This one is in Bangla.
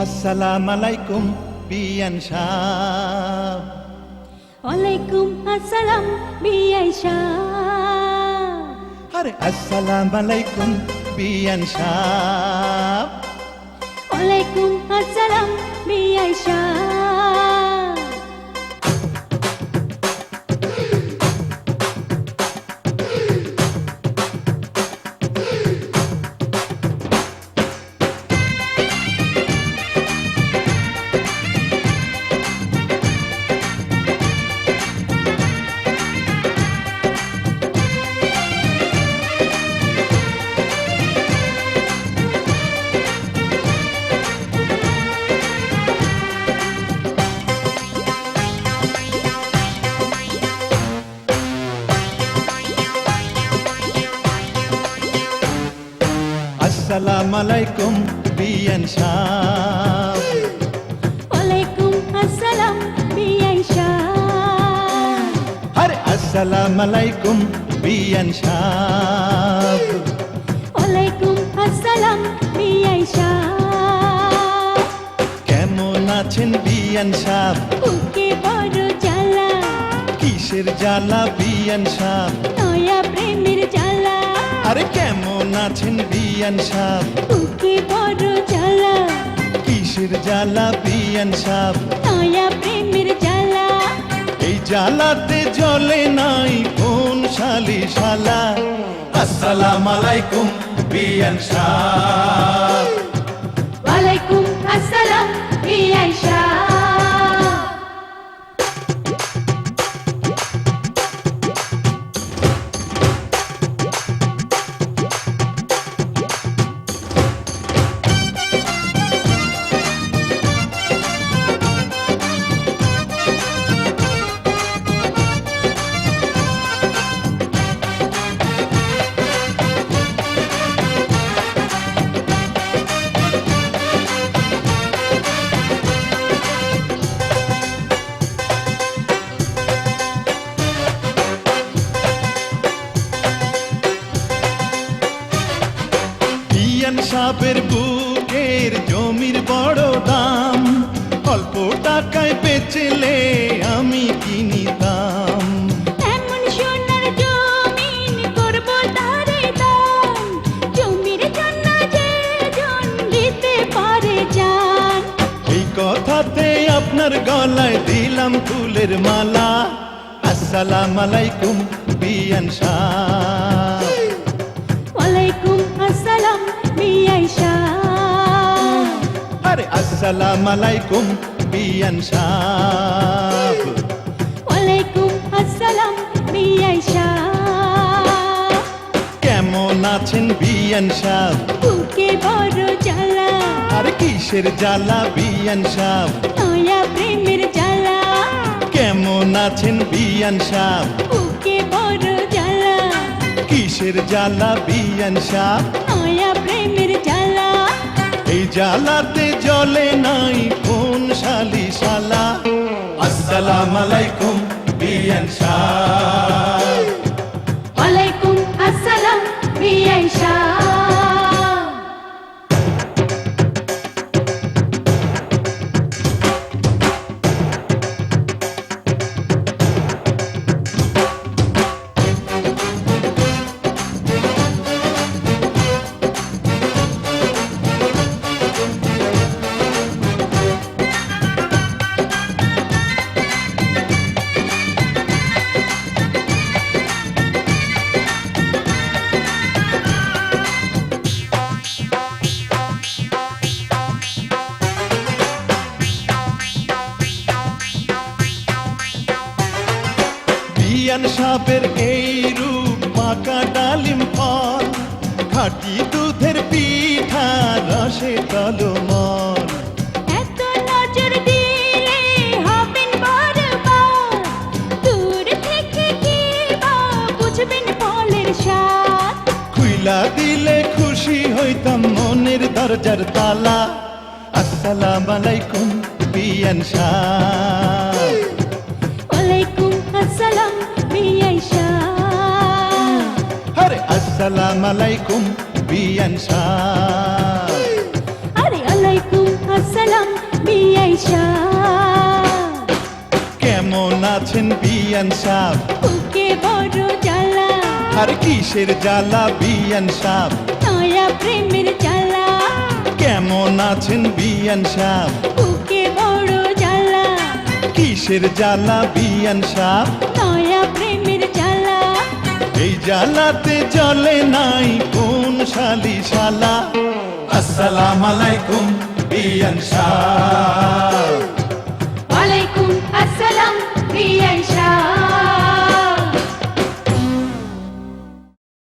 আসসালামু আলাইকুম বিয়ান সাহ। ওয়ালাইকুম আসসালাম বিআই সাহ। আরে আসসালামু আলাইকুম বিয়ান সাহ। ওয়ালাইকুম আসসালাম বিআই সাহ। আসসালামু আলাইকুম বিয়ান সাহ। ওয়ালাইকুম আসসালাম বিআই সাহ। আরে আসসালামু আলাইকুম বিয়ান সাহ। ওয়ালাইকুম আসসালাম বিআই সাহ। কেমন আছেন বিয়ান সাহ? বুকে বড় জ্বালা, কিসের জ্বালা বিয়ান সাহ? নয়া প্রেমের জ্বালা। আরে কেমন আছেন বিয়ান সাহ? বুকে বড় জ্বালা, কিসের জ্বালা বিয়ান সাহ? নয়া প্রেমের জ্বালা। এই জ্বালাতে জ্বলে নাই কোন শালি শালা। আসসালামু আলাইকুম বিয়ান সাহ। ওয়ালাইকুম আসসালাম বিআই সাহ। বিয়ান সাহেবের বুকের জমির বড় দাম, অল্প টাকায় বেচলে আমি কিনিতাম। এমন সোনার জমিন করব তারে দান, জমির জন্য যে জন দিতে পারে জান। এই কথাতে আপনার গলায় দিলাম ফুলের মালা। আসসালামু আলাইকুম বিয়ান সাহ। ওয়ালাইকুম আসসালাম বিআই সাহ। আরে আসসালামু আলাইকুম বিয়ান সাহ। ওয়ালাইকুম আসসালাম বিআই সাহ। কেমন আছেন বিয়ান সাহ? বুকে বড় জ্বালা, আরে কিসের জ্বালা বিয়ান সাহ? নয়া প্রেমের জ্বালা। কেমন আছেন বিয়ান সাহ? বুকে বড় জ্বালা, কিসের জ্বালা বিয়ান সাহ? নয়া প্রেমের জ্বালা। এই জ্বালাতে জ্বলে নাই কোন শালি শালা। আসসালামু আলাইকুম বিয়ান সাহ। ওয়ালাইকুম আসসালাম বিআই সাহ। বিয়ান সাহেবের এই রূপ পাকা ডালিম ফল, খাঁটি দুধের পিঠা রসে টলমল। এত নজর দিলে হবেন বরবাদ, দূর থেকে কি বা বুঝবেন ফলের স্বাদ। খুইলা দিলে খুশি হইতাম মনের দরজার তালা। আসসালামু আলাইকুম বিয়ান সাহ। ওয়ালাইকুম আসসালাম বিআই সাহ। আরে আসসালামু আলাইকুম বিয়ান সাহ। আরে আলাইকুম আসসালাম বিআই সাহ। কেমন আছেন বিয়ান সাহ? বুকে বড় জ্বালা, আর কিসের জ্বালা বিয়ান সাহ? নয়া প্রেমের জ্বালা। কেমন আছেন বিয়ান সাহ? বুকে বড় জ্বালা, কিসের জ্বালা বিয়ান সাহ? নয়া প্রেমের জ্বালা। এই জ্বালাতে জ্বলে নাই কোন শালি শালা। আসসালামু আলাইকুম বিয়ান সাহ। ওয়ালাইকুম আসসালাম বিআই সাহ।